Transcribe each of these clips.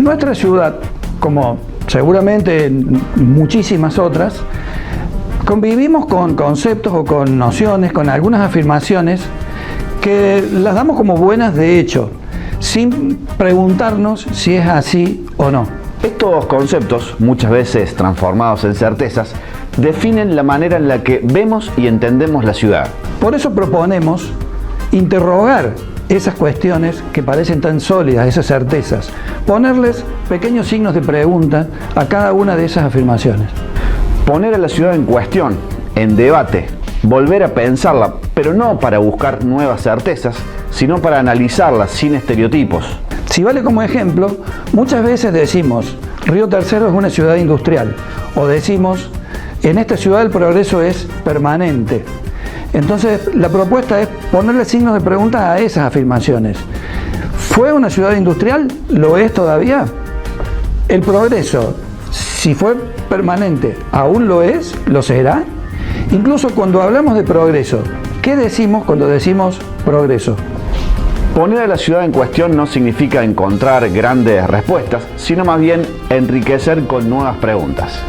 nuestra ciudad, como seguramente en muchísimas otras, convivimos con conceptos o con nociones, con algunas afirmaciones que las damos como buenas de hecho, sin preguntarnos si es así o no. Estos conceptos, muchas veces transformados en certezas, definen la manera en la que vemos y entendemos la ciudad. Por eso proponemos interrogar esas cuestiones que parecen tan sólidas, esas certezas, ponerles pequeños signos de pregunta a cada una de esas afirmaciones. Poner a la ciudad en cuestión, en debate, volver a pensarla, pero no para buscar nuevas certezas, sino para analizarla sin estereotipos. Si vale como ejemplo, muchas veces decimos Río Tercero es una ciudad industrial, o decimos en esta ciudad el progreso es permanente. Entonces la propuesta es ponerle signos de pregunta a esas afirmaciones. ¿Fue una ciudad industrial? ¿Lo es todavía? ¿El progreso, si fue permanente, aún lo es? ¿Lo será? Incluso cuando hablamos de progreso, ¿qué decimos cuando decimos progreso? Poner a la ciudad en cuestión no significa encontrar grandes respuestas, sino más bien enriquecer con nuevas preguntas.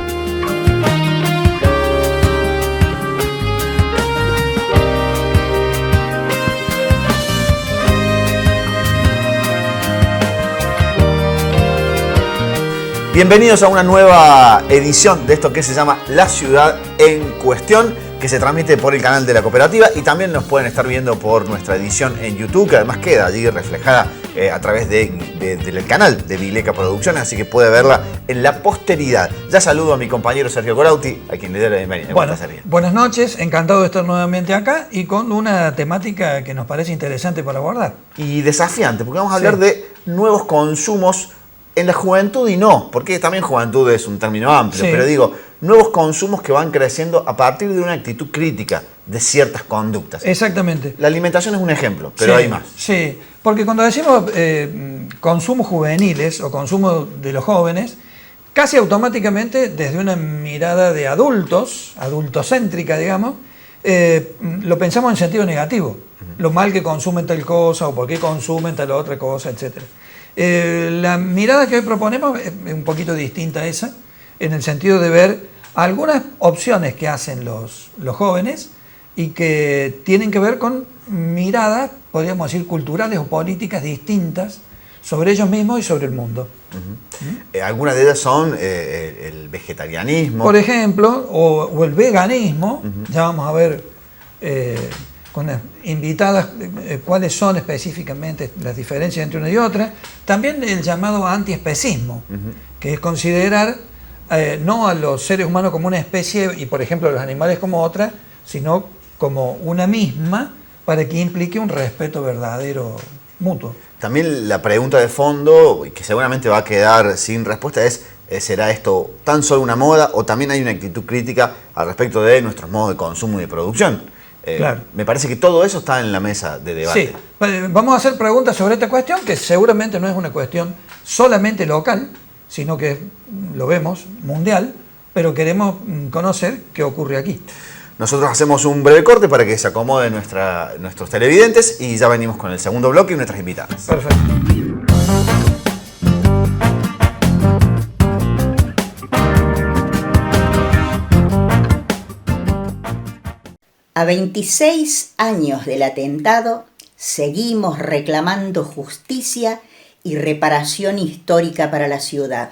Bienvenidos a una nueva edición de esto que se llama La Ciudad en Cuestión, que se transmite por el canal de la cooperativa y también nos pueden estar viendo por nuestra edición en YouTube, que además queda allí reflejada a través del canal de Vileca Producciones, así que puede verla en la posteridad. Ya saludo a mi compañero Sergio Corauti, a quien le doy la bienvenida. Bueno, buenas noches, encantado de estar nuevamente acá y con una temática que nos parece interesante para abordar. Y desafiante, porque vamos a hablar de nuevos consumos en la juventud y no, porque también juventud es un término amplio, pero digo, nuevos consumos que van creciendo a partir de una actitud crítica de ciertas conductas. Exactamente. La alimentación es un ejemplo, pero hay más. Sí, porque cuando decimos consumos juveniles o consumo de los jóvenes, casi automáticamente desde una mirada de adultos, adultocéntrica digamos, lo pensamos en sentido negativo. Lo mal que consumen tal cosa o por qué consumen tal otra cosa, etc. La mirada que hoy proponemos es un poquito distinta a esa, en el sentido de ver algunas opciones que hacen los jóvenes y que tienen que ver con miradas, podríamos decir, culturales o políticas distintas sobre ellos mismos y sobre el mundo. Algunas de ellas son el vegetarianismo. Por ejemplo, o el veganismo. Ya vamos a ver con las invitadas cuáles son específicamente las diferencias entre una y otra. También el llamado antiespecismo, que es considerar no a los seres humanos como una especie y por ejemplo a los animales como otra, sino como una misma, para que implique un respeto verdadero mutuo. También la pregunta de fondo, y que seguramente va a quedar sin respuesta, es ¿será esto tan solo una moda o también hay una actitud crítica al respecto de nuestros modos de consumo y de producción? Claro. Me parece que todo eso está en la mesa de debate. Sí, vamos a hacer preguntas sobre esta cuestión, que seguramente no es una cuestión solamente local, sino que lo vemos mundial, pero queremos conocer qué ocurre aquí. Nosotros hacemos un breve corte para que se acomoden nuestros televidentes y ya venimos con el segundo bloque y nuestras invitadas. Perfecto. A 26 años del atentado, seguimos reclamando justicia y reparación histórica para la ciudad.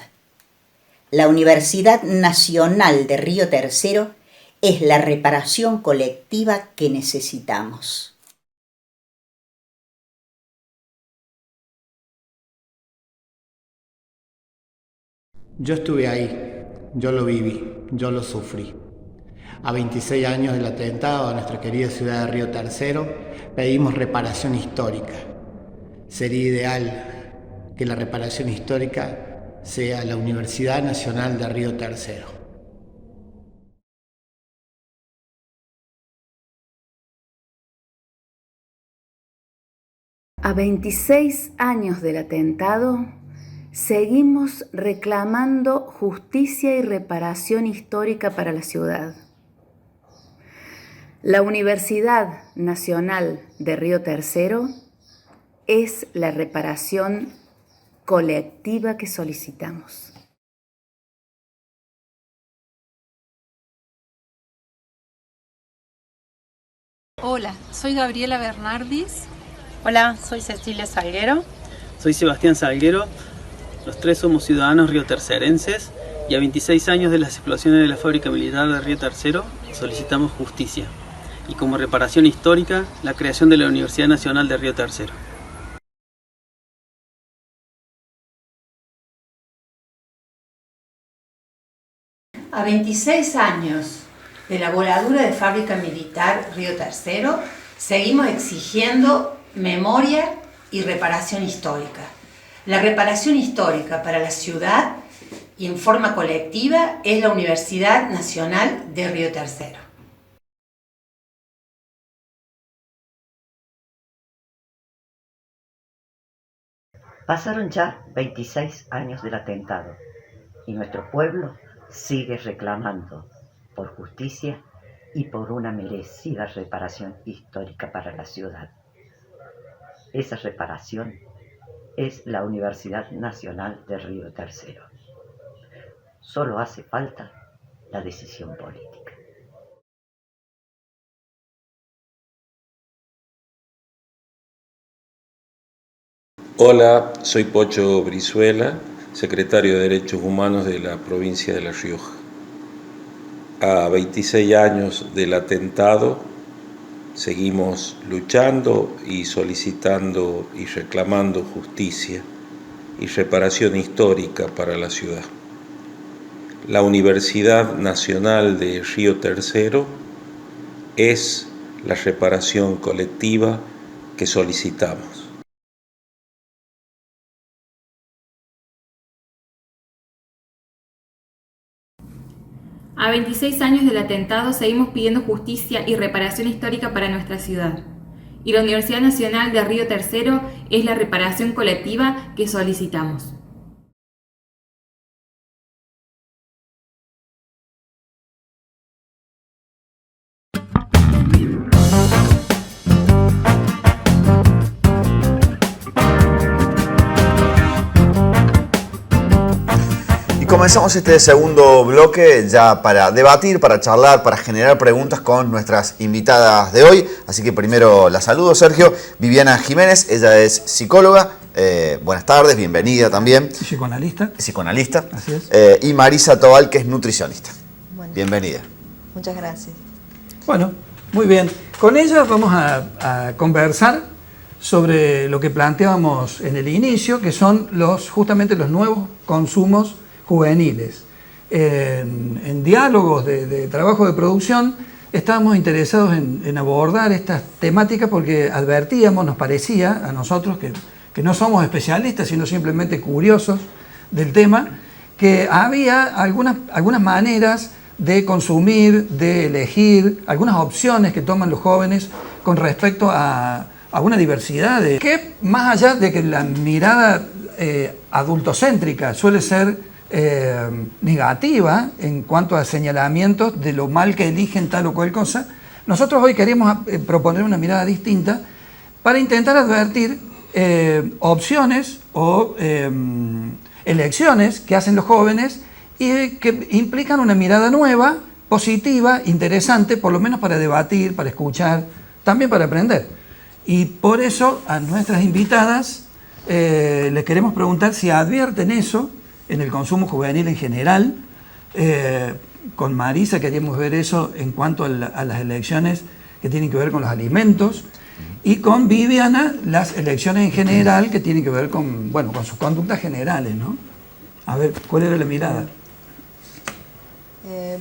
La Universidad Nacional de Río Tercero es la reparación colectiva que necesitamos. Yo estuve ahí, yo lo viví, yo lo sufrí. A 26 años del atentado a nuestra querida ciudad de Río Tercero, pedimos reparación histórica. Sería ideal que la reparación histórica sea la Universidad Nacional de Río Tercero. A 26 años del atentado, seguimos reclamando justicia y reparación histórica para la ciudad. La Universidad Nacional de Río Tercero es la reparación colectiva que solicitamos. Hola, soy Gabriela Bernardis. Hola, soy Cecilia Salguero. Soy Sebastián Salguero. Los tres somos ciudadanos riotercerenses y a 26 años de las explosiones de la fábrica militar de Río Tercero solicitamos justicia y como reparación histórica la creación de la Universidad Nacional de Río Tercero. A 26 años de la voladura de fábrica militar Río Tercero, seguimos exigiendo memoria y reparación histórica. La reparación histórica para la ciudad y en forma colectiva es la Universidad Nacional de Río Tercero. Pasaron ya 26 años del atentado y nuestro pueblo sigue reclamando por justicia y por una merecida reparación histórica para la ciudad. Esa reparación es la Universidad Nacional de Río Tercero. Solo hace falta la decisión política. Hola, soy Pocho Brizuela, secretario de Derechos Humanos de la provincia de La Rioja. A 26 años del atentado, seguimos luchando y solicitando y reclamando justicia y reparación histórica para la ciudad. La Universidad Nacional de Río Tercero es la reparación colectiva que solicitamos. A 26 años del atentado seguimos pidiendo justicia y reparación histórica para nuestra ciudad. Y la Universidad Nacional de Río Tercero es la reparación colectiva que solicitamos. Y comenzamos este segundo bloque ya para debatir, para charlar, para generar preguntas con nuestras invitadas de hoy. Así que primero la saludo, Sergio. Viviana Jiménez, ella es psicóloga. Buenas tardes, bienvenida también. Psicoanalista. Psicoanalista. Así es. Y Marisa Tobal, que es nutricionista. Bueno, bienvenida. Muchas gracias. Bueno, muy bien. Con ella vamos a conversar sobre lo que planteábamos en el inicio, que son justamente los nuevos consumos juveniles. En diálogos de trabajo de producción estábamos interesados en abordar estas temáticas porque advertíamos, nos parecía a nosotros que no somos especialistas, sino simplemente curiosos del tema, que había algunas maneras de consumir, de elegir, algunas opciones que toman los jóvenes con respecto a una diversidad que más allá de que la mirada adultocéntrica suele ser negativa en cuanto a señalamientos de lo mal que eligen tal o cual cosa, nosotros hoy queremos proponer una mirada distinta para intentar advertir opciones o elecciones que hacen los jóvenes y que implican una mirada nueva, positiva, interesante, por lo menos para debatir, para escuchar, también para aprender. Y por eso a nuestras invitadas les queremos preguntar si advierten eso en el consumo juvenil en general. Con Marisa queríamos ver eso en cuanto a las elecciones que tienen que ver con los alimentos, y con Viviana las elecciones en general que tienen que ver con sus conductas generales, ¿no? A ver, ¿cuál era la mirada?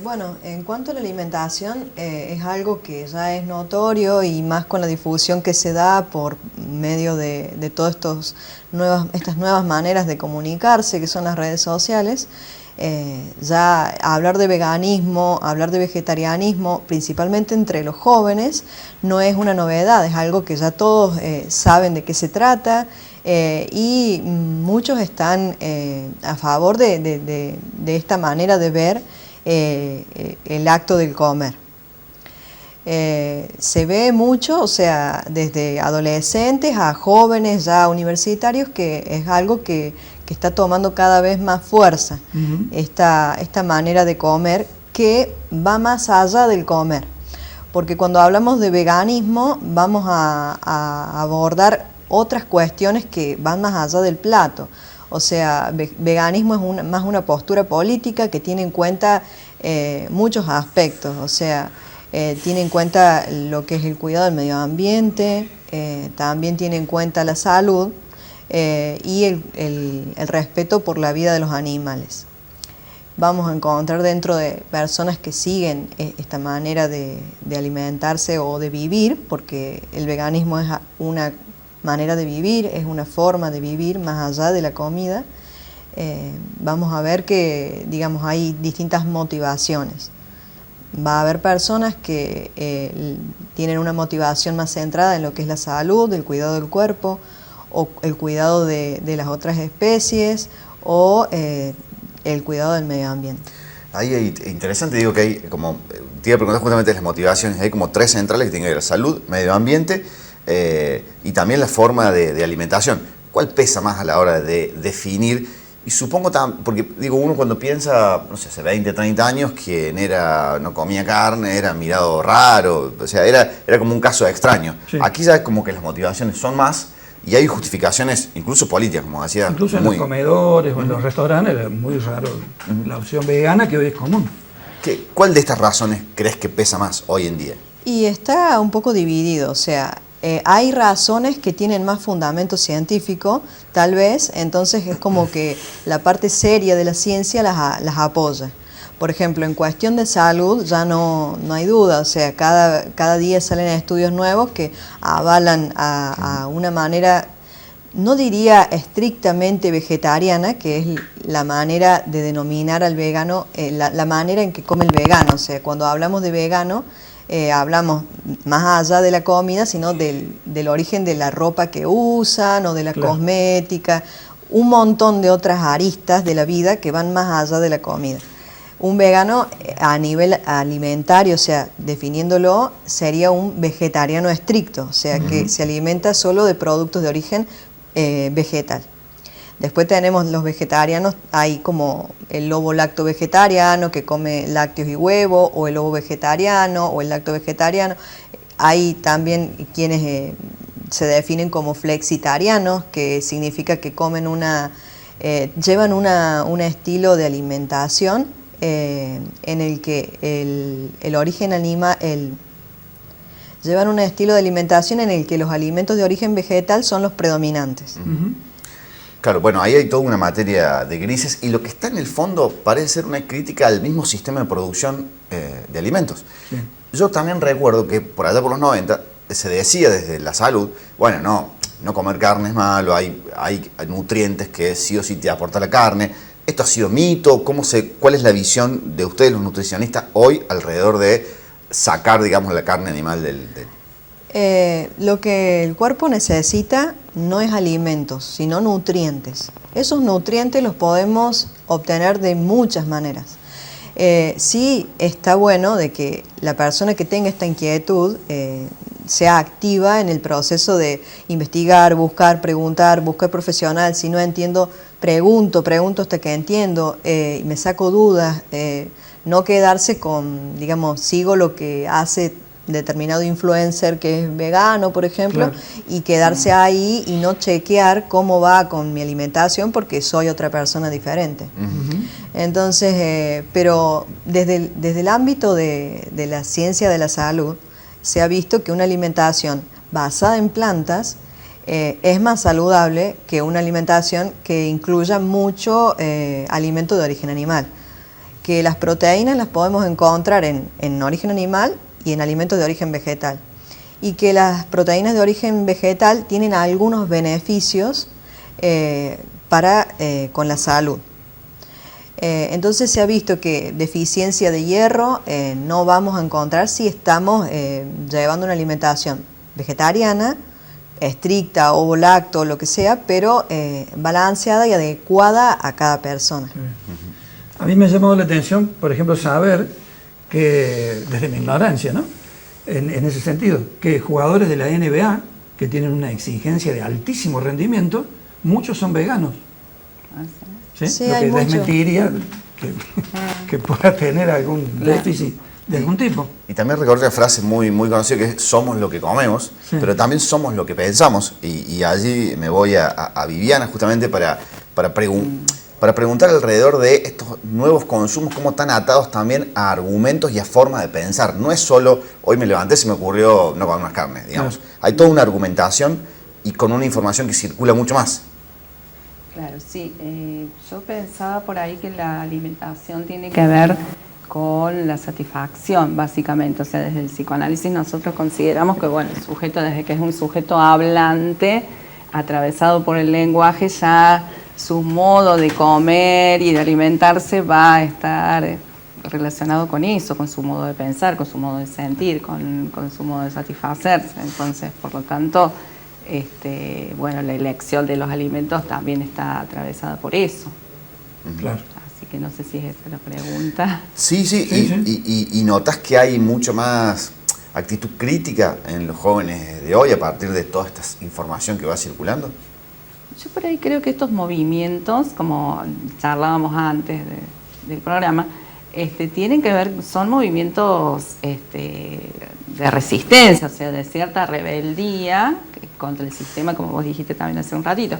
Bueno, en cuanto a la alimentación, es algo que ya es notorio y más con la difusión que se da por medio de todas estas nuevas maneras de comunicarse, que son las redes sociales. Ya hablar de veganismo, hablar de vegetarianismo, principalmente entre los jóvenes, no es una novedad, es algo que ya todos saben de qué se trata. Y muchos están a favor de esta manera de ver el acto del comer. Se ve mucho, o sea, desde adolescentes a jóvenes ya universitarios, que es algo que que está tomando cada vez más fuerza esta manera de comer que va más allá del comer. Porque cuando hablamos de veganismo vamos a abordar otras cuestiones que van más allá del plato. O sea, veganismo es más una postura política que tiene en cuenta muchos aspectos. O sea, tiene en cuenta lo que es el cuidado del medio ambiente, también tiene en cuenta la salud y el respeto por la vida de los animales. Vamos a encontrar dentro de personas que siguen esta manera de alimentarse o de vivir, porque el veganismo es una manera de vivir, es una forma de vivir más allá de la comida. Vamos a ver que, digamos, hay distintas motivaciones. Va a haber personas que tienen una motivación más centrada en lo que es la salud, el cuidado del cuerpo, o el cuidado de las otras especies, o el cuidado del medio ambiente. Ahí hay, interesante, digo que hay como, te iba a preguntar justamente las motivaciones, hay como 3 centrales que tienen que ver: salud, medio ambiente y también la forma de alimentación. ¿Cuál pesa más a la hora de definir? Y supongo, porque digo, uno cuando piensa, no sé, hace 20, 30 años, quien no comía carne, era mirado raro, o sea, era como un caso extraño. Sí. Aquí ya es como que las motivaciones son más, y hay justificaciones, incluso políticas, como decía. Incluso en los comedores o en los restaurantes era muy raro la opción vegana, que hoy es común. ¿Cuál de estas razones crees que pesa más hoy en día? Y está un poco dividido, o sea, hay razones que tienen más fundamento científico, tal vez, entonces es como que la parte seria de la ciencia las apoya. Por ejemplo, en cuestión de salud ya no hay duda, o sea, cada día salen estudios nuevos que avalan a una manera, no diría estrictamente vegetariana, que es la manera de denominar al vegano, la manera en que come el vegano. O sea, cuando hablamos de vegano, hablamos más allá de la comida, sino del origen de la ropa que usan o de la cosmética, un montón de otras aristas de la vida que van más allá de la comida. Un vegano a nivel alimentario, o sea, definiéndolo, sería un vegetariano estricto, o sea, que se alimenta solo de productos de origen vegetal. Después tenemos los vegetarianos, hay como el lobo lacto vegetariano que come lácteos y huevo, o el lobo vegetariano, o el lacto vegetariano. Hay también quienes se definen como flexitarianos, que significa que comen llevan un estilo de alimentación en el que el origen animal, llevan un estilo de alimentación en el que los alimentos de origen vegetal son los predominantes. Claro, bueno, ahí hay toda una materia de grises, y lo que está en el fondo parece ser una crítica al mismo sistema de producción de alimentos. Sí. Yo también recuerdo que por allá por los 90 se decía desde la salud, bueno, no comer carne es malo, hay nutrientes que sí o sí te aporta la carne. ¿Esto ha sido mito? ¿Cuál es la visión de ustedes, los nutricionistas, hoy alrededor de sacar, digamos, la carne animal del... Lo que el cuerpo necesita no es alimentos, sino nutrientes. Esos nutrientes los podemos obtener de muchas maneras. Sí está bueno de que la persona que tenga esta inquietud sea activa en el proceso de investigar, buscar, preguntar, buscar profesional. Si no entiendo, pregunto hasta que entiendo, me saco dudas, no quedarse con, digamos, sigo lo que hace determinado influencer que es vegano, por ejemplo, y quedarse ahí y no chequear cómo va con mi alimentación porque soy otra persona diferente. Entonces, pero desde el ámbito de la ciencia de la salud, se ha visto que una alimentación basada en plantas es más saludable que una alimentación que incluya mucho alimento de origen animal. Que las proteínas las podemos encontrar en origen animal y en alimentos de origen vegetal. Y que las proteínas de origen vegetal tienen algunos beneficios con la salud. Entonces se ha visto que deficiencia de hierro no vamos a encontrar si estamos llevando una alimentación vegetariana, estricta, ovo lacto, lo que sea, pero balanceada y adecuada a cada persona. A mí me ha llamado la atención, por ejemplo, saber que, desde mi ignorancia, ¿no?, en ese sentido, que jugadores de la NBA, que tienen una exigencia de altísimo rendimiento, muchos son veganos. ¿Sí? Sí, Lo hay que mucho. desmentiría que pueda tener algún déficit de algún tipo. Y también recordé una frase muy, muy conocida que es somos lo que comemos, pero también somos lo que pensamos. Y allí me voy a Viviana justamente para preguntar alrededor de estos nuevos consumos, cómo están atados también a argumentos y a formas de pensar. No es solo, hoy me levanté, se me ocurrió no comer más carne, digamos. Hay toda una argumentación y con una información que circula mucho más. Claro, sí. Yo pensaba por ahí que la alimentación tiene que ver con la satisfacción, básicamente. O sea, desde el psicoanálisis nosotros consideramos que, bueno, el sujeto, desde que es un sujeto hablante, atravesado por el lenguaje, ya su modo de comer y de alimentarse va a estar relacionado con eso, con su modo de pensar, con su modo de sentir, con su modo de satisfacerse. Entonces, por lo tanto, bueno, la elección de los alimentos también está atravesada por eso. Claro. Así que no sé si es esa la pregunta. Sí. Y notas que hay mucho más actitud crítica en los jóvenes de hoy a partir de toda esta información que va circulando. Yo por ahí creo que estos movimientos, como charlábamos antes del programa, tienen que ver, son movimientos de resistencia, o sea, de cierta rebeldía contra el sistema, como vos dijiste también hace un ratito,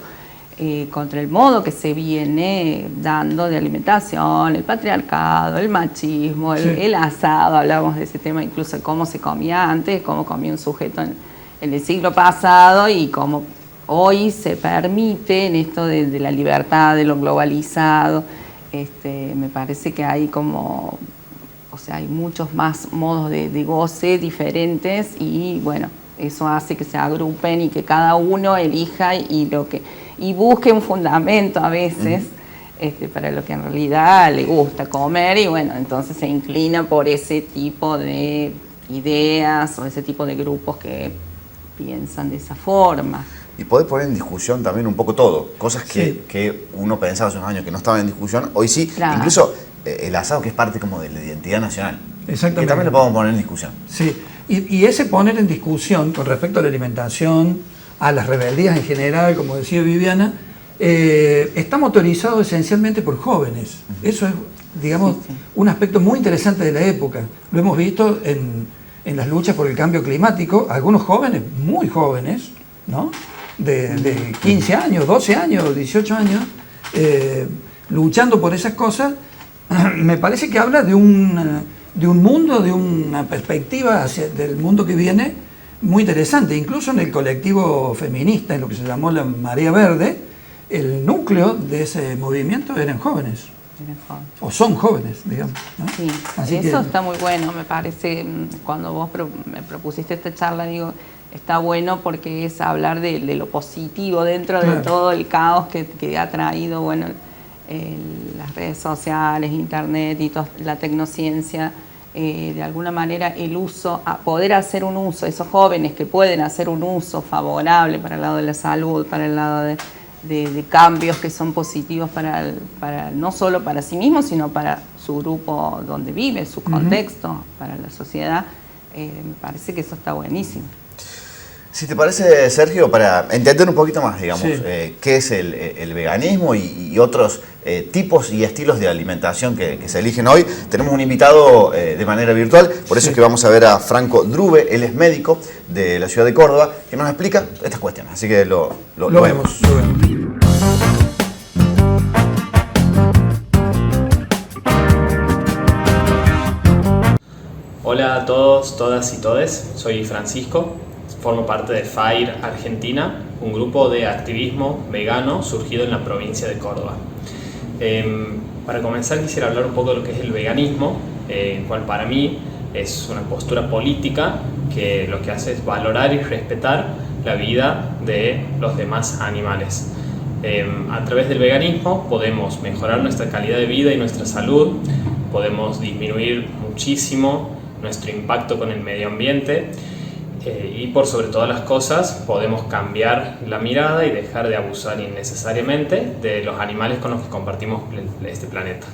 contra el modo que se viene dando de alimentación, el patriarcado, el machismo, el asado, hablábamos de ese tema, incluso de cómo se comía antes, cómo comía un sujeto en el siglo pasado y cómo hoy se permite en esto de la libertad, de lo globalizado. Me parece que hay como, o sea, hay muchos más modos de goce diferentes y bueno, eso hace que se agrupen y que cada uno elija y busque un fundamento a veces para lo que en realidad le gusta comer y bueno, entonces se inclina por ese tipo de ideas o ese tipo de grupos que piensan de esa forma. Y poder poner en discusión también un poco todo, cosas que uno pensaba hace unos años que no estaban en discusión, hoy sí, claro. Incluso el asado que es parte como de la identidad nacional, exactamente, que también lo podemos poner en discusión. Sí, y ese poner en discusión con respecto a la alimentación, a las rebeldías en general, como decía Viviana, está motorizado esencialmente por jóvenes. Eso es, digamos, un aspecto muy interesante de la época. Lo hemos visto en las luchas por el cambio climático, algunos jóvenes, muy jóvenes, ¿no? De 15 años, 12 años, 18 años, luchando por esas cosas, me parece que habla de un mundo, de una perspectiva del mundo que viene muy interesante. Incluso en el colectivo feminista, en lo que se llamó la Marea Verde, el núcleo de ese movimiento eran jóvenes. O son jóvenes, digamos, ¿no? Sí, así eso que, está muy bueno, me parece. Cuando vos me propusiste esta charla, digo, está bueno porque es hablar de lo positivo dentro de todo el caos que ha traído, bueno, las redes sociales, internet y toda la tecnociencia. De alguna manera el uso, a poder hacer un uso, esos jóvenes que pueden hacer un uso favorable para el lado de la salud, para el lado de cambios que son positivos para no solo para sí mismos, sino para su grupo donde vive, su contexto, para la sociedad, me parece que eso está buenísimo. Si te parece, Sergio, para entender un poquito más, digamos, qué es el veganismo y otros tipos y estilos de alimentación que se eligen hoy, tenemos un invitado de manera virtual, por eso es que vamos a ver a Franco Drube, él es médico de la ciudad de Córdoba, que nos explica estas cuestiones, así que lo vemos. Hola a todos, todas y todes, soy Francisco. Formo parte de FAIR Argentina, un grupo de activismo vegano surgido en la provincia de Córdoba. Para comenzar quisiera hablar un poco de lo que es el veganismo, el cual para mí es una postura política que lo que hace es valorar y respetar la vida de los demás animales. A través del veganismo podemos mejorar nuestra calidad de vida y nuestra salud, podemos disminuir muchísimo nuestro impacto con el medio ambiente, y por sobre todas las cosas podemos cambiar la mirada y dejar de abusar innecesariamente de los animales con los que compartimos este planeta.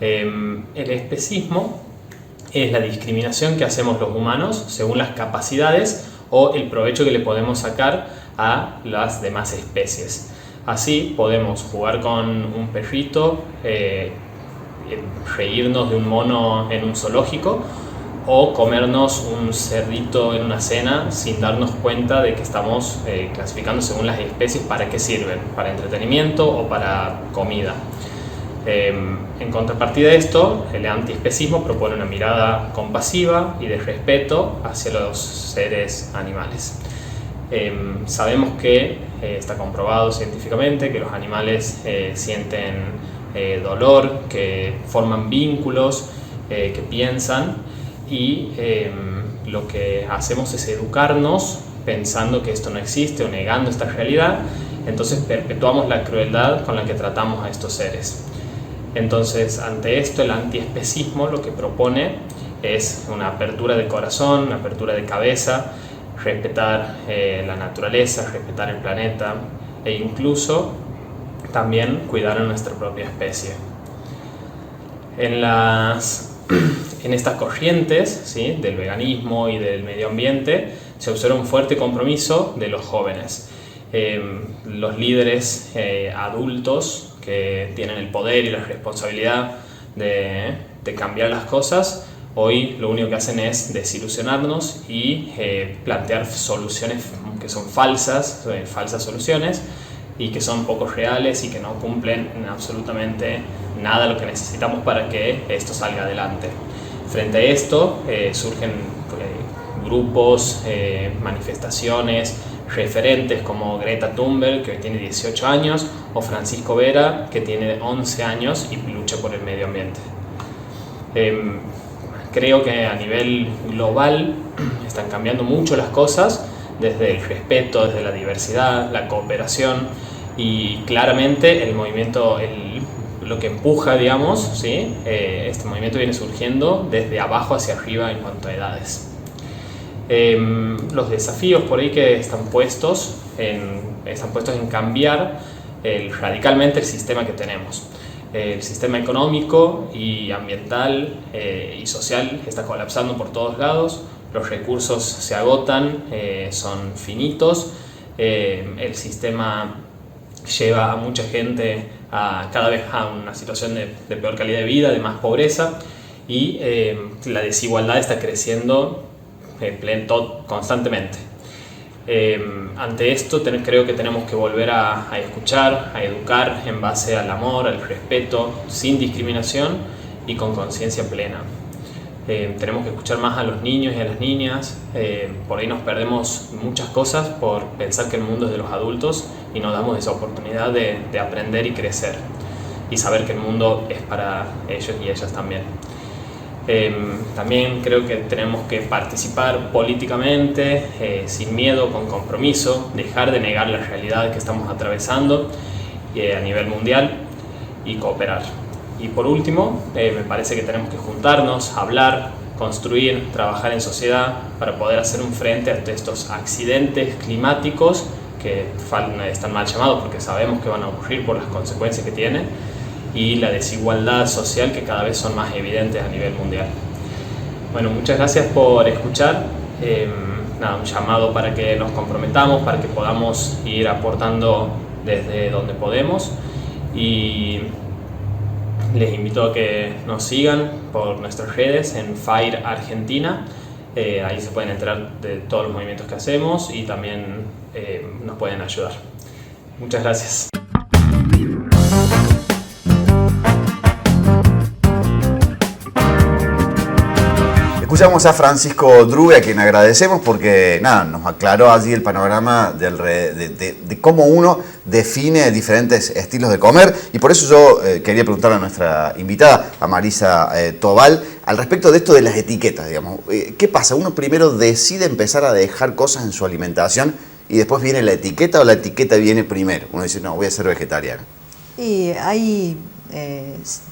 El especismo es la discriminación que hacemos los humanos según las capacidades o el provecho que le podemos sacar a las demás especies. Así podemos jugar con un perrito, reírnos de un mono en un zoológico o comernos un cerdito en una cena sin darnos cuenta de que estamos clasificando según las especies para qué sirven, para entretenimiento o para comida. En contrapartida de esto, el antiespecismo propone una mirada compasiva y de respeto hacia los seres animales. Sabemos que está comprobado científicamente que los animales sienten dolor, que forman vínculos, que piensan, y lo que hacemos es educarnos pensando que esto no existe o negando esta realidad. Entonces perpetuamos la crueldad con la que tratamos a estos seres. Entonces, ante esto, el antiespecismo lo que propone es una apertura de corazón, una apertura de cabeza, respetar la naturaleza, respetar el planeta e incluso también cuidar a nuestra propia especie. En estas corrientes, ¿sí?, del veganismo y del medio ambiente se observa un fuerte compromiso de los jóvenes. Los líderes adultos que tienen el poder y la responsabilidad de cambiar las cosas, hoy lo único que hacen es desilusionarnos y plantear soluciones que son falsas soluciones y que son poco reales y que no cumplen absolutamente nada de lo que necesitamos para que esto salga adelante. Frente a esto surgen grupos, manifestaciones, referentes como Greta Thunberg, que hoy tiene 18 años, o Francisco Vera, que tiene 11 años y lucha por el medio ambiente. Creo que a nivel global están cambiando mucho las cosas, desde el respeto, desde la diversidad, la cooperación, y claramente el movimiento, lo que empuja, digamos, ¿sí?, este movimiento viene surgiendo desde abajo hacia arriba en cuanto a edades. Los desafíos por ahí que están puestos en cambiar radicalmente el sistema que tenemos. El sistema económico y ambiental y social está colapsando por todos lados, los recursos se agotan, son finitos, el sistema lleva a mucha gente cada vez a una situación de peor calidad de vida, de más pobreza, y la desigualdad está creciendo constantemente. Ante esto creo que tenemos que volver a escuchar, a educar en base al amor, al respeto, sin discriminación y con conciencia plena. Tenemos que escuchar más a los niños y a las niñas. Por ahí nos perdemos muchas cosas por pensar que el mundo es de los adultos y nos damos esa oportunidad de aprender y crecer y saber que el mundo es para ellos y ellas también. También creo que tenemos que participar políticamente, sin miedo, con compromiso, dejar de negar la realidad que estamos atravesando a nivel mundial y cooperar. Y por último, me parece que tenemos que juntarnos, hablar, construir, trabajar en sociedad para poder hacer un frente ante estos accidentes climáticos que están mal llamados porque sabemos que van a ocurrir por las consecuencias que tienen, y la desigualdad social que cada vez son más evidentes a nivel mundial. Bueno, muchas gracias por escuchar. Un llamado para que nos comprometamos, para que podamos ir aportando desde donde podemos, y les invito a que nos sigan por nuestras redes en FAIR Argentina. Ahí se pueden enterar de todos los movimientos que hacemos y también nos pueden ayudar. Muchas gracias. Escuchamos a Francisco Drube, a quien agradecemos porque nos aclaró allí el panorama de cómo uno define diferentes estilos de comer, y por eso yo quería preguntarle a nuestra invitada, a Marisa Tobal, al respecto de esto de las etiquetas, digamos. ¿Qué pasa? ¿Uno primero decide empezar a dejar cosas en su alimentación y después viene la etiqueta, o la etiqueta viene primero? Uno dice, no, voy a ser vegetariano. Y hay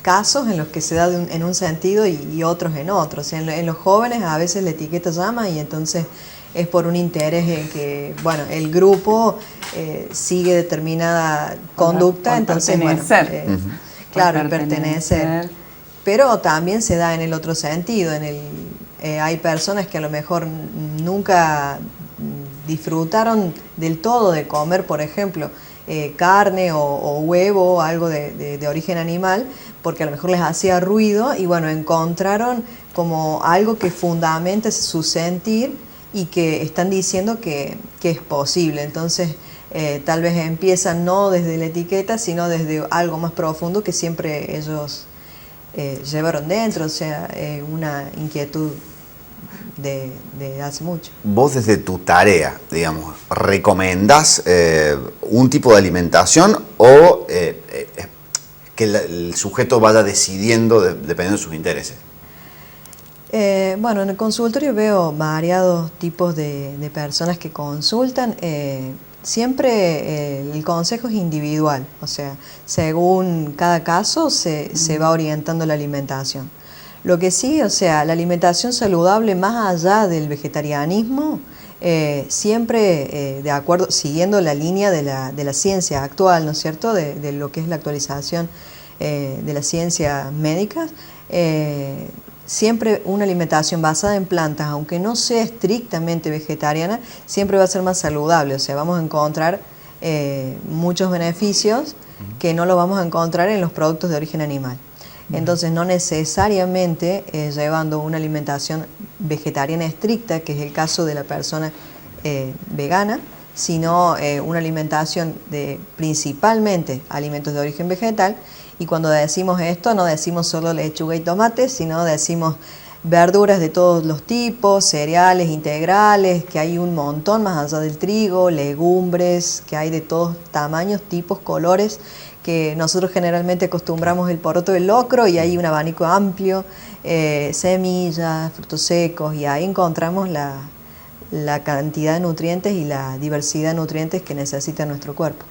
casos en los que se da en un sentido y otros en otro. O sea, en los jóvenes a veces la etiqueta llama, y entonces es por un interés en que, bueno, el grupo sigue determinada conducta, entonces, pertenecer. Claro, pertenecer. Pero también se da en el otro sentido. Hay personas que a lo mejor nunca disfrutaron del todo de comer, por ejemplo, carne o huevo, algo de origen animal, porque a lo mejor les hacía ruido y bueno, encontraron como algo que fundamente su sentir y que están diciendo que es posible. Entonces tal vez empiezan no desde la etiqueta, sino desde algo más profundo que siempre ellos llevaron dentro, o sea, una inquietud de hace mucho. Vos desde tu tarea, digamos, ¿recomendás un tipo de alimentación o que el sujeto vaya decidiendo dependiendo de sus intereses? Bueno, en el consultorio veo variados tipos de personas que consultan. Siempre el consejo es individual, o sea, según cada caso se va orientando la alimentación. Lo que sí, o sea, la alimentación saludable más allá del vegetarianismo, siempre de acuerdo, siguiendo la línea de la ciencia actual, ¿no es cierto?, de lo que es la actualización de la ciencia médica, siempre una alimentación basada en plantas, aunque no sea estrictamente vegetariana, siempre va a ser más saludable. O sea, vamos a encontrar muchos beneficios que no lo vamos a encontrar en los productos de origen animal. Entonces, no necesariamente llevando una alimentación vegetariana estricta, que es el caso de la persona vegana, sino una alimentación de principalmente alimentos de origen vegetal. Y cuando decimos esto, no decimos solo lechuga y tomate, sino decimos verduras de todos los tipos, cereales integrales, que hay un montón más allá del trigo, legumbres, que hay de todos tamaños, tipos, colores, que nosotros generalmente acostumbramos el poroto del locro y hay un abanico amplio, semillas, frutos secos, y ahí encontramos la cantidad de nutrientes y la diversidad de nutrientes que necesita nuestro cuerpo.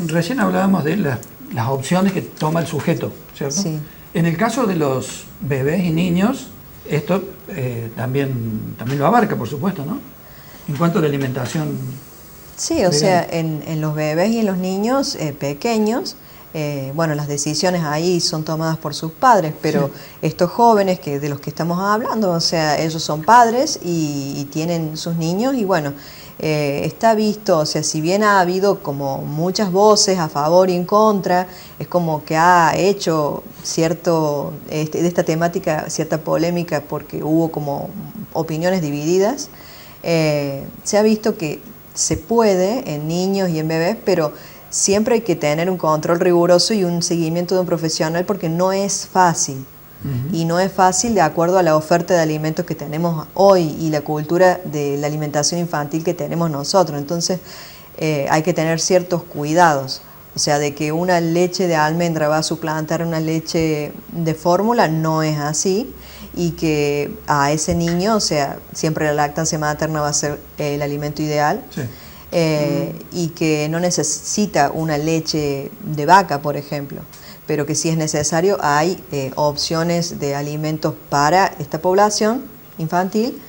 Recién hablábamos de las opciones que toma el sujeto, ¿cierto? Sí. En el caso de los bebés y niños, esto también lo abarca, por supuesto, ¿no? En cuanto a la alimentación. Sí, o sea, en los bebés y en los niños pequeños, bueno, las decisiones ahí son tomadas por sus padres, pero sí, estos jóvenes de los que estamos hablando, o sea, ellos son padres y tienen sus niños y bueno, está visto, o sea, si bien ha habido como muchas voces a favor y en contra, es como que ha hecho de esta temática cierta polémica porque hubo como opiniones divididas. Se ha visto que se puede en niños y en bebés, pero siempre hay que tener un control riguroso y un seguimiento de un profesional porque no es fácil. Y no es fácil de acuerdo a la oferta de alimentos que tenemos hoy y la cultura de la alimentación infantil que tenemos nosotros. Entonces hay que tener ciertos cuidados. O sea, de que una leche de almendra va a suplantar una leche de fórmula, no es así. Y que a ese niño, o sea, siempre la lactancia materna va a ser el alimento ideal. Sí. Y que no necesita una leche de vaca, por ejemplo. Pero que si es necesario hay opciones de alimentos para esta población infantil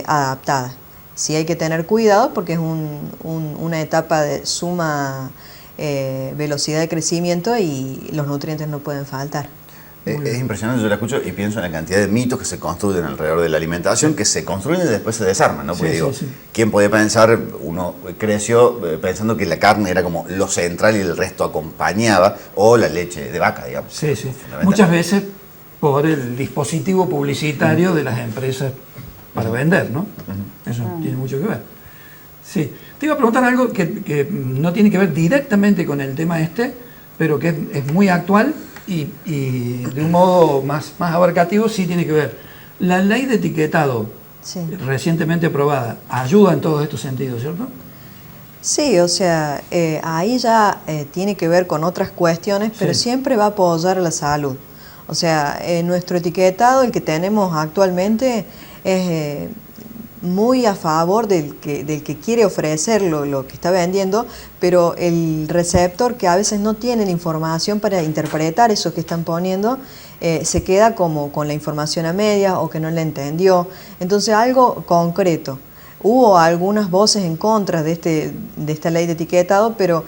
adaptada. Sí hay que tener cuidado porque es una etapa de suma velocidad de crecimiento y los nutrientes no pueden faltar. Es impresionante, yo la escucho y pienso en la cantidad de mitos que se construyen alrededor de la alimentación, que se construyen y después se desarman, ¿no? Porque ¿quién podía pensar? Uno creció pensando que la carne era como lo central y el resto acompañaba, o la leche de vaca, digamos. Sí, sí. Muchas veces por el dispositivo publicitario de las empresas para vender, ¿no? Eso tiene mucho que ver. Sí. Te iba a preguntar algo que no tiene que ver directamente con el tema pero que es muy actual. Y de un modo más abarcativo sí tiene que ver. La ley de etiquetado recientemente aprobada ayuda en todos estos sentidos, ¿cierto? Sí, o sea, ahí ya tiene que ver con otras cuestiones, pero siempre va a apoyar a la salud. O sea, nuestro etiquetado, el que tenemos actualmente, es muy a favor del que quiere ofrecer lo que está vendiendo, pero el receptor que a veces no tiene la información para interpretar eso que están poniendo, se queda como con la información a medias o que no la entendió. Entonces algo concreto. Hubo algunas voces en contra de esta ley de etiquetado, pero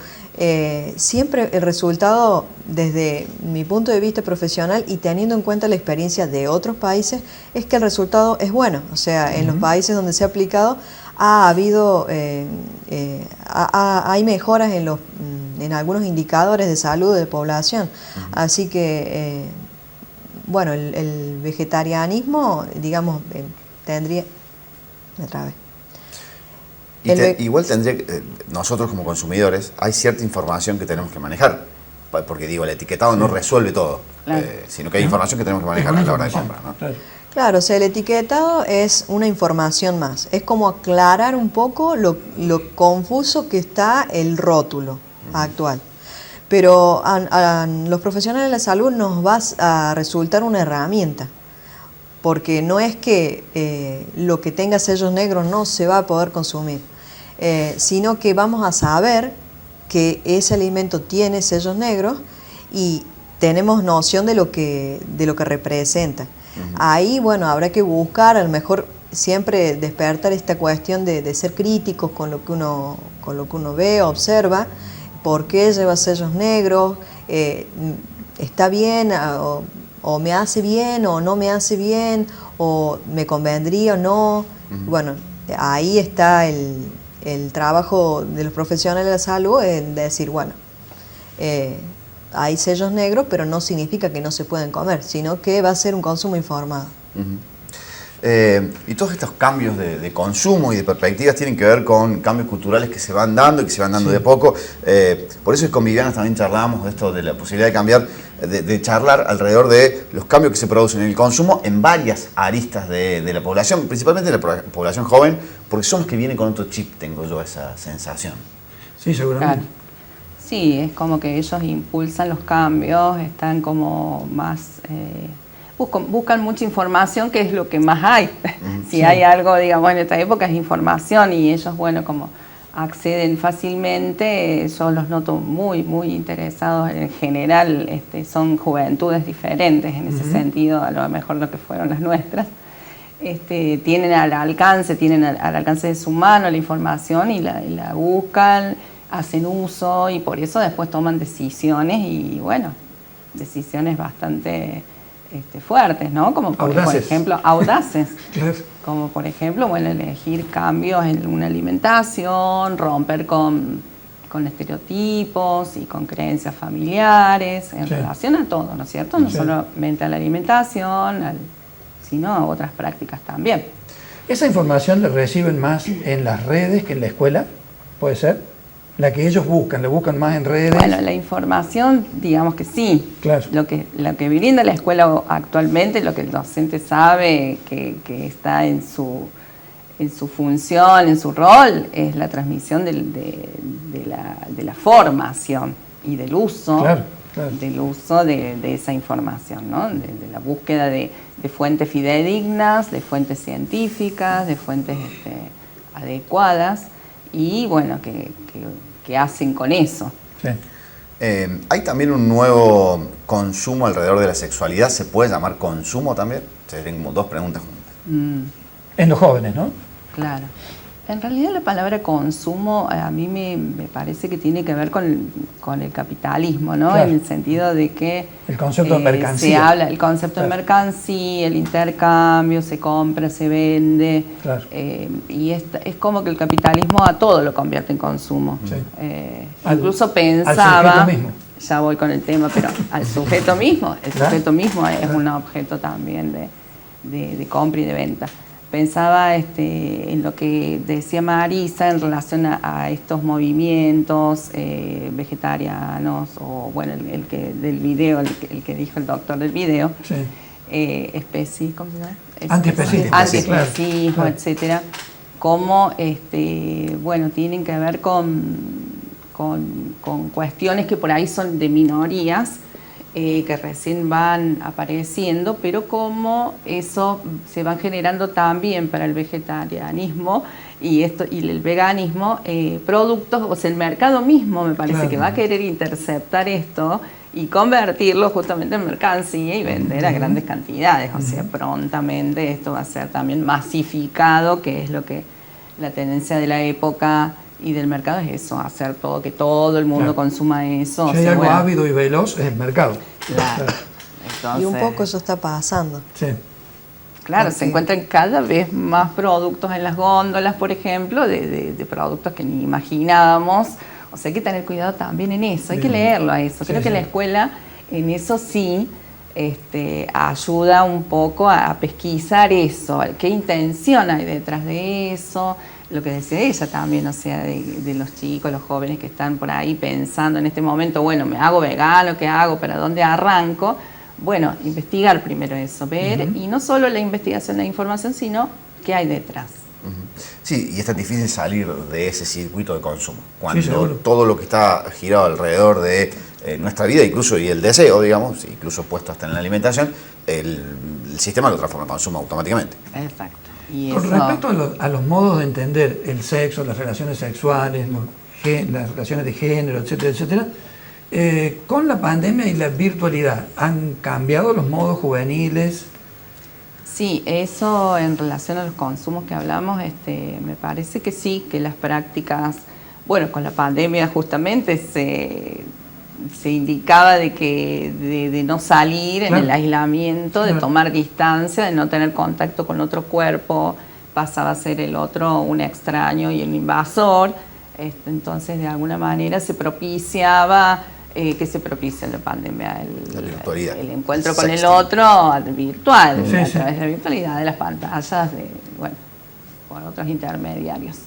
siempre el resultado, desde mi punto de vista profesional y teniendo en cuenta la experiencia de otros países, es que el resultado es bueno. O sea, en los países donde se ha aplicado ha habido, hay mejoras en algunos indicadores de salud de población. Así que, bueno, el vegetarianismo, digamos, tendría... Me trabé. Igual tendría que, nosotros como consumidores, hay cierta información que tenemos que manejar. Porque digo, el etiquetado no resuelve todo, claro. Sino que hay información que tenemos que manejar a la hora de comprar, ¿no? Claro, o sea, el etiquetado es una información más. Es como aclarar un poco lo confuso que está el rótulo actual. Pero a los profesionales de la salud nos va a resultar una herramienta. Porque no es que lo que tenga sellos negros no se va a poder consumir, sino que vamos a saber que ese alimento tiene sellos negros y tenemos noción de lo que representa. Ahí, bueno, habrá que buscar, a lo mejor siempre despertar esta cuestión de ser críticos con lo que uno ve, observa, por qué lleva sellos negros, está bien o me hace bien o no me hace bien, o me convendría o no. Bueno, ahí está el trabajo de los profesionales de la salud en decir, bueno, hay sellos negros, pero no significa que no se pueden comer, sino que va a ser un consumo informado. Y todos estos cambios de consumo y de perspectivas tienen que ver con cambios culturales que se van dando y que se van dando de poco. Por eso con Viviana también charlábamos de esto, de la posibilidad de cambiar, de charlar alrededor de los cambios que se producen en el consumo en varias aristas de la población, principalmente de la población joven, porque son los que vienen con otro chip, tengo yo esa sensación. Sí, seguramente. Claro. Sí, es como que ellos impulsan los cambios, están como más... buscan mucha información, que es lo que más hay. Si hay algo, digamos, en esta época es información, y ellos, bueno, como acceden fácilmente, yo los noto muy, muy interesados. En general, son juventudes diferentes en ese sentido, a lo mejor lo que fueron las nuestras. Tienen al alcance de su mano la información y la buscan, hacen uso, y por eso después toman decisiones, y bueno, decisiones bastante fuertes, ¿no? Como por ejemplo, audaces. Como por ejemplo, bueno, elegir cambios en una alimentación, romper con estereotipos y con creencias familiares en relación a todo, ¿no es cierto? No solamente a la alimentación, sino a otras prácticas también. ¿Esa información la reciben más en las redes que en la escuela? ¿Puede ser? La que ellos buscan, la buscan más en redes. Bueno, la información, digamos que sí. Claro. Lo que brinda la escuela actualmente, lo que el docente sabe que está en su función, en su rol, es la transmisión de la formación y del uso, del uso de esa información, ¿no? De la búsqueda de fuentes fidedignas, de fuentes científicas, de fuentes adecuadas, y bueno, que hacen con eso. Sí. Hay también un nuevo consumo alrededor de la sexualidad. ¿Se puede llamar consumo también? Serían como dos preguntas juntas. En los jóvenes, ¿no? Claro. En realidad la palabra consumo a mí me parece que tiene que ver con el capitalismo, ¿no? Claro. En el sentido de que el concepto de mercancía. Se habla el concepto de mercancía, el intercambio, se compra, se vende, y es como que el capitalismo a todo lo convierte en consumo. Sí. Incluso pensaba, al sujeto mismo. Ya voy con el tema, pero al sujeto mismo, el sujeto mismo es un objeto también de compra y de venta. Pensaba en lo que decía Marisa en relación a estos movimientos vegetarianos, o bueno, el que del video, el que dijo el doctor del video, sí. ¿Cómo se llama? Antiespecismo, claro. Etcétera, como bueno, tienen que ver con cuestiones que por ahí son de minorías, que recién van apareciendo, pero como eso se van generando también para el vegetarianismo y el veganismo, productos, o sea, el mercado mismo me parece que va a querer interceptar esto y convertirlo justamente en mercancía y vender a grandes cantidades. O sea, prontamente esto va a ser también masificado, que es lo que la tendencia de la época y del mercado es eso, hacer todo, que todo el mundo consuma eso. Si hay algo ávido y veloz, es el mercado. Claro. Entonces, y un poco eso está pasando. Sí. Claro, se encuentran cada vez más productos en las góndolas, por ejemplo, de productos que ni imaginábamos. O sea, hay que tener cuidado también en eso, hay que leerlo a eso. Creo que la escuela en eso sí ayuda un poco a pesquisar eso, qué intención hay detrás de eso, lo que decía ella también, o sea, de los chicos, los jóvenes que están por ahí pensando en este momento, bueno, me hago vegano, ¿qué hago? ¿Para dónde arranco? Bueno, investigar primero eso, ver, y no solo la investigación, la información, sino qué hay detrás. Sí, y es tan difícil salir de ese circuito de consumo, cuando todo lo que está girado alrededor de nuestra vida, incluso y el deseo, digamos, incluso puesto hasta en la alimentación, el sistema lo transforma en consumo automáticamente. Exacto. Y con eso... respecto a los modos de entender el sexo, las relaciones sexuales, las relaciones de género, etcétera, etcétera, con la pandemia y la virtualidad, ¿han cambiado los modos juveniles? Sí, eso en relación a los consumos que hablamos, me parece que sí, que las prácticas, bueno, con la pandemia justamente se indicaba de no salir en el aislamiento, de tomar distancia, de no tener contacto con otro cuerpo, pasaba a ser el otro un extraño y un invasor, entonces de alguna manera se propiciaba... que se propicia la pandemia, el encuentro con el otro virtual, a través de la virtualidad, de las pantallas, por otros intermediarios.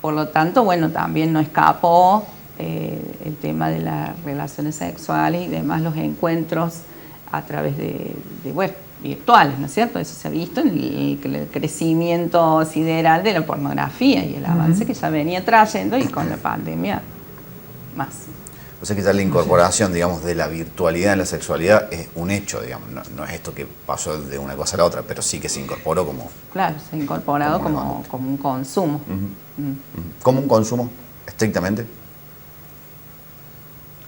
Por lo tanto, bueno, también no escapó el tema de las relaciones sexuales y demás, los encuentros a través de virtuales, ¿no es cierto? Eso se ha visto en el crecimiento sideral de la pornografía y el avance que ya venía trayendo, y con la pandemia más. O sea que ya la incorporación, digamos, de la virtualidad en la sexualidad es un hecho, digamos, no es esto que pasó de una cosa a la otra, pero sí que se incorporó como... Claro, se ha incorporado como un consumo. ¿Como un consumo, estrictamente?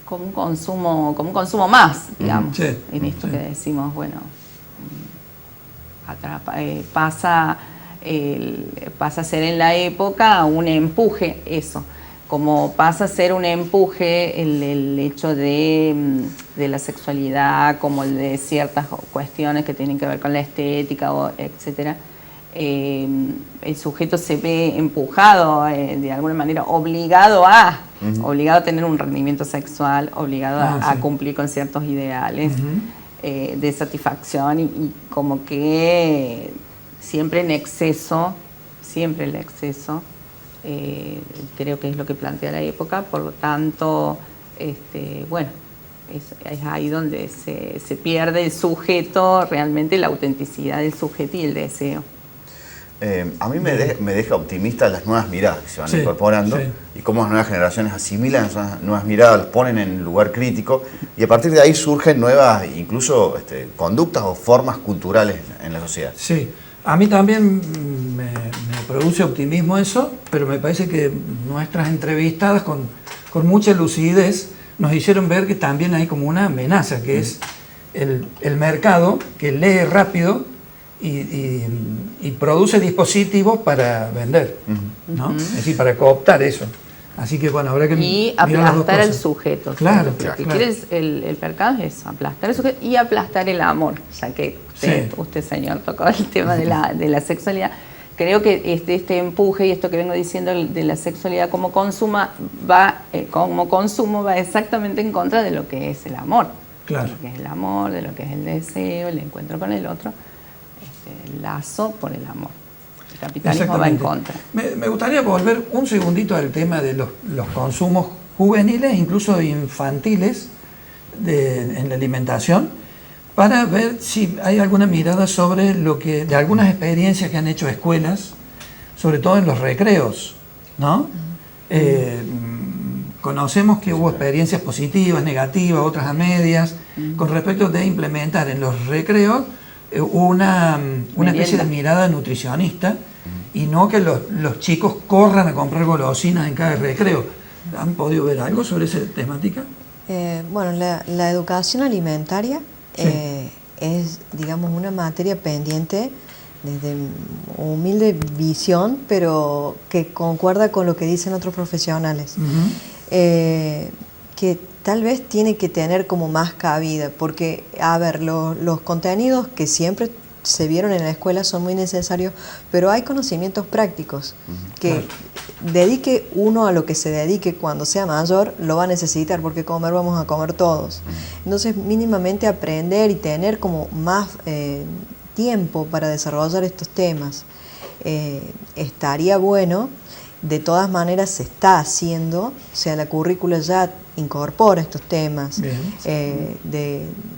Como un consumo más, digamos, en esto que decimos, bueno, pasa a ser en la época un empuje, eso. Como pasa a ser un empuje el hecho de la sexualidad, como el de ciertas cuestiones que tienen que ver con la estética, etcétera, el sujeto se ve empujado, de alguna manera obligado a tener un rendimiento sexual, obligado a cumplir con ciertos ideales de satisfacción, y como que siempre el exceso, creo que es lo que plantea la época. Por lo tanto, es ahí donde se pierde el sujeto, realmente la autenticidad del sujeto y el deseo. A mí me deja optimista las nuevas miradas que se van incorporando, y cómo las nuevas generaciones asimilan esas nuevas miradas, las ponen en lugar crítico, y a partir de ahí surgen nuevas, incluso conductas o formas culturales en la sociedad. Sí. A mí también me produce optimismo eso, pero me parece que nuestras entrevistadas con mucha lucidez nos hicieron ver que también hay como una amenaza, que es el mercado que lee rápido y produce dispositivos para vender, ¿no? Es decir, para cooptar eso. Así que bueno, habrá que y aplastar al sujeto. Claro, Lo que quiere el mercado es eso, aplastar al sujeto y aplastar el amor, ya que usted señor, tocó el tema de la sexualidad. Creo que este empuje y esto que vengo diciendo de la sexualidad como consumo va exactamente en contra de lo que es el amor. Claro. De lo que es el amor, de lo que es el deseo, el encuentro con el otro, el lazo por el amor. El capitalismo va en contra. Me gustaría volver un segundito al tema de los consumos juveniles, incluso infantiles, en la alimentación, para ver si hay alguna mirada sobre de algunas experiencias que han hecho escuelas, sobre todo en los recreos, ¿no? Conocemos que hubo experiencias positivas, negativas, otras a medias, con respecto de implementar en los recreos una especie de mirada nutricionista, y no que los chicos corran a comprar golosinas en cada recreo. ¿Han podido ver algo sobre esa temática? Bueno, la educación alimentaria es, digamos, una materia pendiente desde humilde visión, pero que concuerda con lo que dicen otros profesionales. Que tal vez tiene que tener como más cabida, porque, a ver, los contenidos que siempre se vieron en la escuela son muy necesarios, pero hay conocimientos prácticos que dedique uno a lo que se dedique cuando sea mayor, lo va a necesitar, porque comer vamos a comer todos. Entonces, mínimamente aprender y tener como más tiempo para desarrollar estos temas. Estaría bueno. De todas maneras se está haciendo, o sea, la currícula ya incorpora estos temas.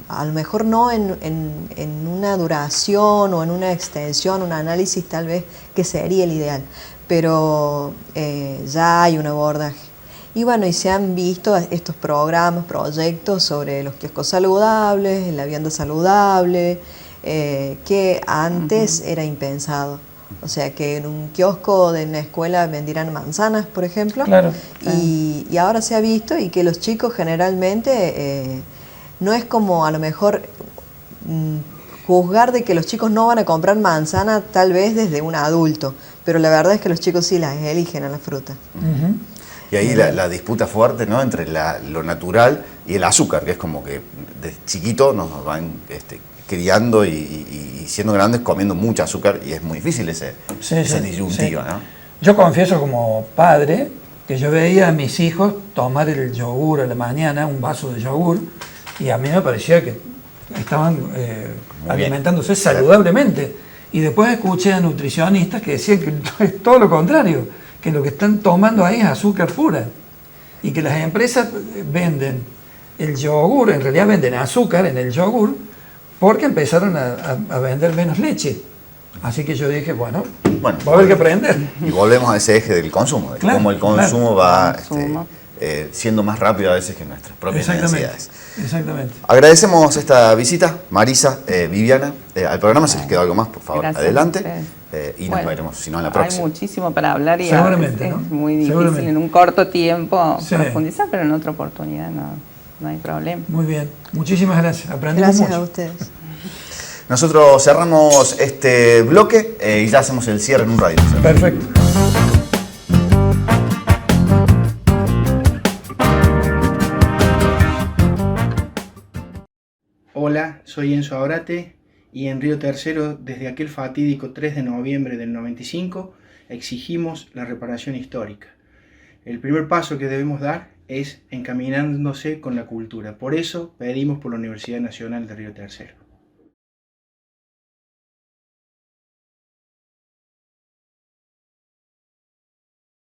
A lo mejor no en una duración o en una extensión, un análisis tal vez que sería el ideal, pero ya hay un abordaje. Y bueno, y se han visto estos programas, proyectos sobre los kioscos saludables, la vianda saludable, que antes era impensado. O sea, que en un kiosco de una escuela vendieran manzanas, por ejemplo. Claro. Y ahora se ha visto, y que los chicos generalmente no es como a lo mejor juzgar de que los chicos no van a comprar manzana tal vez desde un adulto, pero la verdad es que los chicos sí las eligen a la fruta. Y ahí la disputa fuerte, ¿no?, entre lo natural y el azúcar, que es como que de chiquito nos van criando y siendo grandes comiendo mucho azúcar, y es muy difícil esa disyuntiva, ¿no? Yo confieso como padre que yo veía a mis hijos tomar el yogur a la mañana, un vaso de yogur, y a mí me parecía que estaban alimentándose saludablemente. Y después escuché a nutricionistas que decían que es todo lo contrario, que lo que están tomando ahí es azúcar pura, y que las empresas venden el yogur, en realidad venden azúcar en el yogur, porque empezaron a vender menos leche. Así que yo dije, bueno, va a haber que aprender. Y volvemos a ese eje del consumo, de cómo el consumo va siendo más rápido a veces que nuestras propias necesidades. Exactamente. Agradecemos esta visita, Marisa, Viviana, al programa. Si les quedó algo más, por favor, adelante. Y nos veremos, si no, en la próxima. Hay muchísimo para hablar y es ¿no? muy difícil en un corto tiempo profundizar, pero en otra oportunidad no hay problema. Muy bien, muchísimas gracias. Aprendimos mucho. Gracias a ustedes. Nosotros cerramos este bloque y ya hacemos el cierre en un ratito. Perfecto. Hola, soy Enzo Abrate y en Río Tercero, desde aquel fatídico 3 de noviembre del 95, exigimos la reparación histórica. El primer paso que debemos dar es encaminándose con la cultura. Por eso pedimos por la Universidad Nacional de Río Tercero.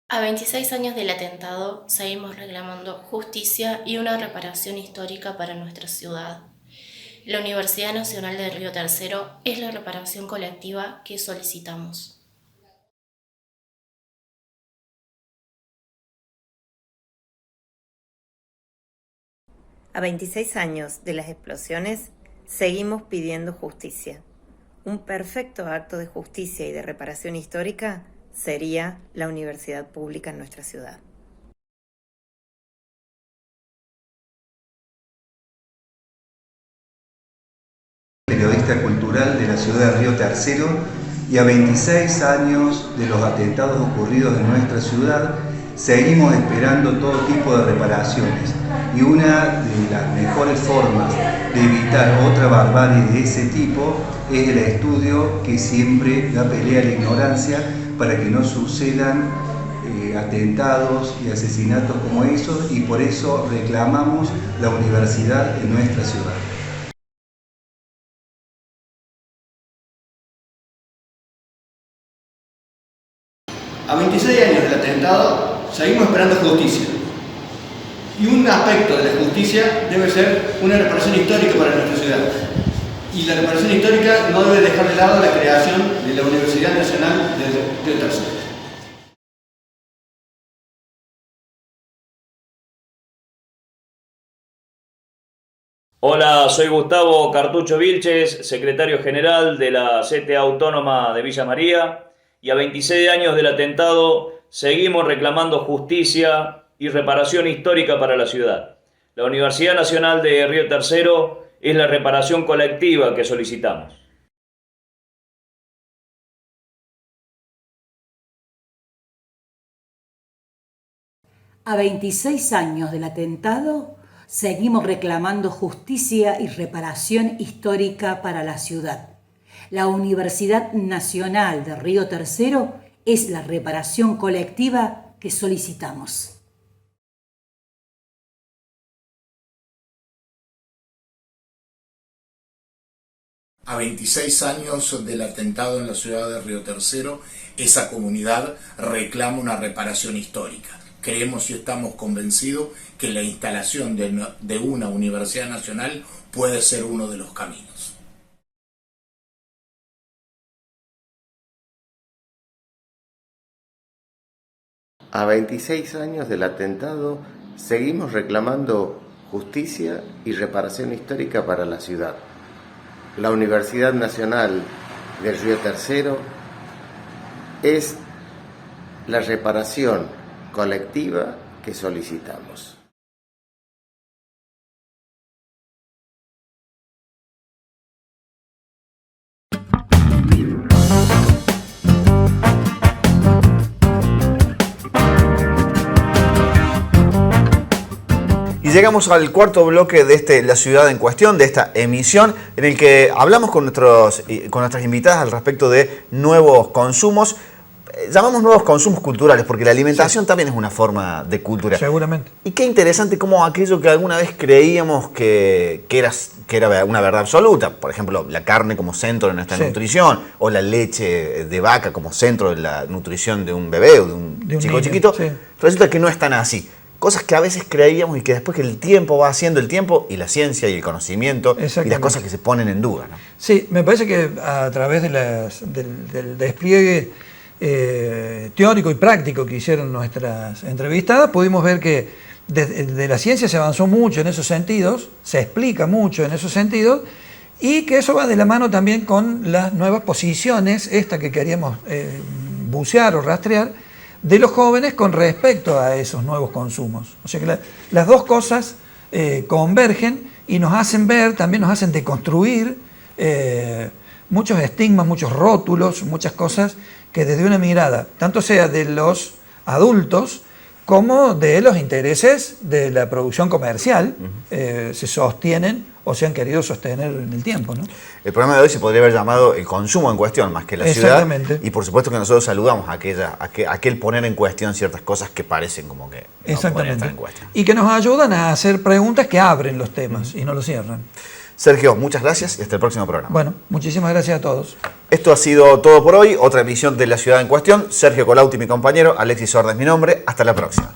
A 26 años del atentado, seguimos reclamando justicia y una reparación histórica para nuestra ciudad. La Universidad Nacional de Río Tercero es la reparación colectiva que solicitamos. A 26 años de las explosiones, seguimos pidiendo justicia. Un perfecto acto de justicia y de reparación histórica sería la universidad pública en nuestra ciudad. Periodista cultural de la ciudad de Río Tercero, y a 26 años de los atentados ocurridos en nuestra ciudad, seguimos esperando todo tipo de reparaciones, y una de las mejores formas de evitar otra barbarie de ese tipo es el estudio que siempre da pelea a la ignorancia para que no sucedan atentados y asesinatos como esos, y por eso reclamamos la universidad en nuestra ciudad. A 26 años del atentado, seguimos esperando justicia. Y un aspecto de la justicia debe ser una reparación histórica para nuestra ciudad. Y la reparación histórica no debe dejar de lado la creación de la Universidad Nacional de Río Tercero. Hola, soy Gustavo Cartucho Vilches, secretario general de la CTA Autónoma de Villa María, y a 26 años del atentado seguimos reclamando justicia y reparación histórica para la ciudad. La Universidad Nacional de Río Tercero es la reparación colectiva que solicitamos. A 26 años del atentado, seguimos reclamando justicia y reparación histórica para la ciudad. La Universidad Nacional de Río Tercero es la reparación colectiva que solicitamos. A 26 años del atentado en la ciudad de Río Tercero, esa comunidad reclama una reparación histórica. Creemos y estamos convencidos que la instalación de una universidad nacional puede ser uno de los caminos. A 26 años del atentado, seguimos reclamando justicia y reparación histórica para la ciudad. La Universidad Nacional del Río Tercero es la reparación colectiva que solicitamos. Y llegamos al cuarto bloque de La Ciudad en Cuestión, de esta emisión, en el que hablamos con nuestras invitadas al respecto de nuevos consumos. Llamamos nuevos consumos culturales, porque la alimentación también es una forma de cultura. Seguramente. Y qué interesante cómo aquello que alguna vez creíamos que era una verdad absoluta, por ejemplo, la carne como centro de nuestra nutrición, o la leche de vaca como centro de la nutrición de un bebé o de un chico niño, chiquito, sí. Resulta que no es tan así. Cosas que a veces creíamos y que después que el tiempo va haciendo el tiempo y la ciencia y el conocimiento y las cosas que se ponen en duda, ¿no? Sí, me parece que a través del despliegue teórico y práctico que hicieron nuestras entrevistadas, pudimos ver que de la ciencia se avanzó mucho en esos sentidos, se explica mucho en esos sentidos, y que eso va de la mano también con las nuevas posiciones, esta que queríamos bucear o rastrear, de los jóvenes con respecto a esos nuevos consumos. O sea que las dos cosas convergen y nos hacen ver, también nos hacen deconstruir muchos estigmas, muchos rótulos, muchas cosas que desde una mirada, tanto sea de los adultos como de los intereses de la producción comercial, se sostienen o se han querido sostener en el tiempo, ¿no? El programa de hoy se podría haber llamado El consumo en cuestión, más que la ciudad. Exactamente. Y por supuesto que nosotros saludamos a aquel poner en cuestión ciertas cosas que parecen como que no podrían estar en cuestión. Y que nos ayudan a hacer preguntas que abren los temas y no los cierran. Sergio, muchas gracias y hasta el próximo programa. Bueno, muchísimas gracias a todos. Esto ha sido todo por hoy. Otra emisión de La Ciudad en Cuestión. Sergio Colauti, mi compañero. Alexis Sorda es mi nombre. Hasta la próxima.